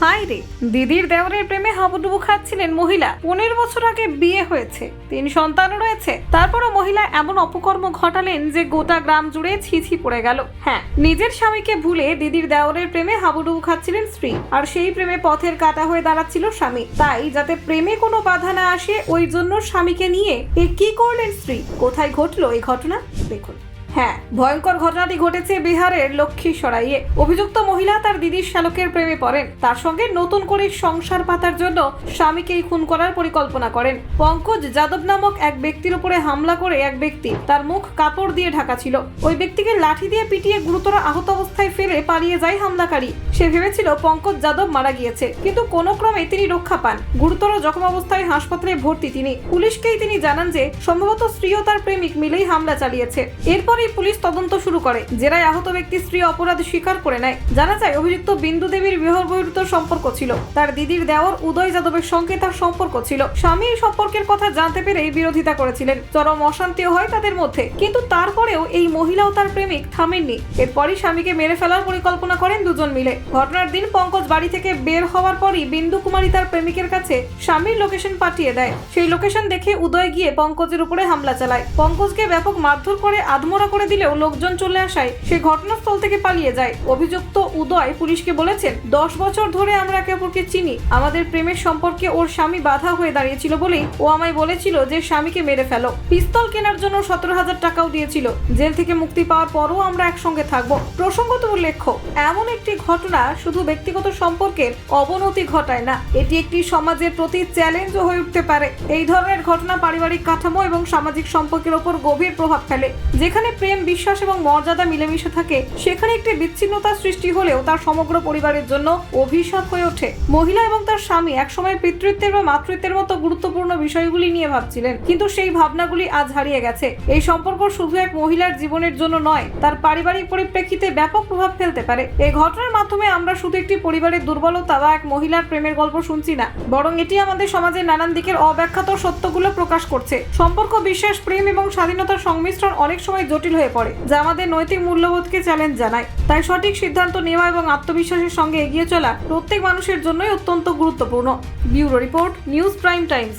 High রে, দিদির দেওরের প্রেমে হাবুডুবু খাচ্ছিলেন মহিলা। 15 বছর আগে বিয়ে হয়েছে, 3 সন্তানও রয়েছে। তারপরও মহিলা এমন অপকর্ম ঘটালেন যে গোটা গ্রাম জুড়ে ছিছি পড়ে গেল। হ্যাঁ, নিজের স্বামীকে ভুলে দিদির দেওরের প্রেমে হাবুডুবু খাচ্ছিলেন স্ত্রী, আর সেই প্রেমে পথের কাঁটা হয়ে দাঁড়াচ্ছিল স্বামী। তাই যাতে প্রেমে কোনো বাধা না আসে, ওই জন্য স্বামীকে নিয়ে কি করলেন স্ত্রী। কোথায় ঘটলো এই ঘটনা দেখুন। হ্যাঁ, ভয়ঙ্কর ঘটনাটি ঘটেছে বিহারের লক্ষ্মীসরাইয়ে। অভিযুক্ত মহিলা তার দিদির শ্যালকের প্রেমে পড়েন, তার সঙ্গে নতুন করে সংসার পাতার জন্য স্বামীকেই খুন করার পরিকল্পনা করেন। পঙ্কজ যাদব নামক এক ব্যক্তির উপরে হামলা করে এক ব্যক্তি, তার মুখ কাপড় দিয়ে ঢাকা ছিল, ওই ব্যক্তিকে লাঠি দিয়ে পিটিয়ে গুরুতর আহত অবস্থায় ফেলে পালিয়ে যায় হামলাকারী। সে ভেবেছিল পঙ্কজ যাদব মারা গিয়েছে, কিন্তু কোনো ক্রমে তিনি রক্ষা পান। গুরুতর জখম অবস্থায় হাসপাতালে ভর্তি তিনি। পুলিশকেই তিনি জানান যে সম্ভবত স্ত্রী ও তার প্রেমিক মিলেই হামলা চালিয়েছে। এরপর পুলিশ তদন্ত শুরু করে, জেরায় আহত ব্যক্তি স্ত্রী অপরাধ স্বীকার করে নেয়। জানা যায় অভিযুক্ত বিন্দু দেবীর বিবাহ বহির্ভূত সম্পর্ক ছিল, তার দিদির দেওর উদয় যাদবের সঙ্গে তার সম্পর্ক ছিল। স্বামী এই সম্পর্কের কথা জানতে পেরেই বিরোধিতা করেছিলেন, চরম অশান্তিও হয় তাদের মধ্যে। কিন্তু তারপরেও এই মহিলা ও তার প্রেমিক থামেননি। এরপরই স্বামীকে মেরে ফেলার পরিকল্পনা করেন দুজন মিলে। ঘটনার দিন পঙ্কজ বাড়ি থেকে বের হওয়ার পরই বিন্দু কুমারী তার প্রেমিকের কাছে স্বামীর লোকেশন পাঠিয়ে দেয়। সেই লোকেশন দেখে উদয় গিয়ে পঙ্কজের উপরে হামলা চালায়। পঙ্কজকে ব্যাপক মারধর করে আধমরা করে দিলেও লোকজন চলে আসায় সে ঘটনাস্থল থেকে পালিয়ে যায়। অভিযুক্ত উদয় পুলিশকে বলেছেন, 10 বছর ধরে আমরা একে অপরকে চিনি। আমাদের প্রেমের সম্পর্কে ওর স্বামী বাধা হয়ে দাঁড়িয়েছিল বলেই ও আমায় বলেছিল যে স্বামীকে মেরে ফেলো। পিস্তল কেনার জন্য 17,000 টাকাও দিয়েছিল। জেল থেকে মুক্তি পাওয়ার পরও আমরা একসঙ্গে থাকবো। প্রসঙ্গত উল্লেখ্য, এমন একটি ঘটনা শুধু ব্যক্তিগত সম্পর্কের অবনতি ঘটায় না, এটি একটি সমাজের প্রতি চ্যালেঞ্জও হয়ে উঠতে পারে। এই ধরনের ঘটনা পারিবারিক কাঠামো এবং সামাজিক সম্পর্কের ওপর গভীর প্রভাব ফেলে। যেখানে প্রেম, বিশ্বাস এবং মর্যাদা মিলেমিশে থাকে, সেখানে একটি বিচ্ছিন্নতা সৃষ্টি হলেও তার সমগ্র পরিবারের জন্য অভিশাপ হয়ে ওঠে। মহিলা এবং তার স্বামী একসময় পিতৃত্বের বা মাতৃত্বের মতো গুরুত্বপূর্ণ বিষয়গুলি নিয়ে ভাবছিলেন, কিন্তু সেই ভাবনাগুলি আজ হারিয়ে গেছে। এই সম্পর্ক শুধু এক মহিলার জীবনের জন্য নয়, তার পারিবারিক পরিপ্রেক্ষিতে ব্যাপক প্রভাব ফেলতে পারে। এই ঘটনার মাধ্যমে আমরা শুধু একটি পরিবারের দুর্বলতা বা এক মহিলার প্রেমের গল্প শুনছি না, বরং এটি আমাদের সমাজের নানান দিকের অব্যাখ্যাত সত্যগুলো প্রকাশ করছে। সম্পর্ক, বিশ্বাস, প্রেম এবং স্বাধীনতার সংমিশ্রণ অনেক সময় জটিল হয়ে পড়ে, যা আমাদের নৈতিক মূল্যবোধকে চ্যালেঞ্জ জানায়। তাই সঠিক সিদ্ধান্ত নেওয়া এবং আত্মবিশ্বাসের সঙ্গে এগিয়ে চলা প্রত্যেক মানুষের জন্যই অত্যন্ত গুরুত্বপূর্ণ। Bureau report, news prime Times.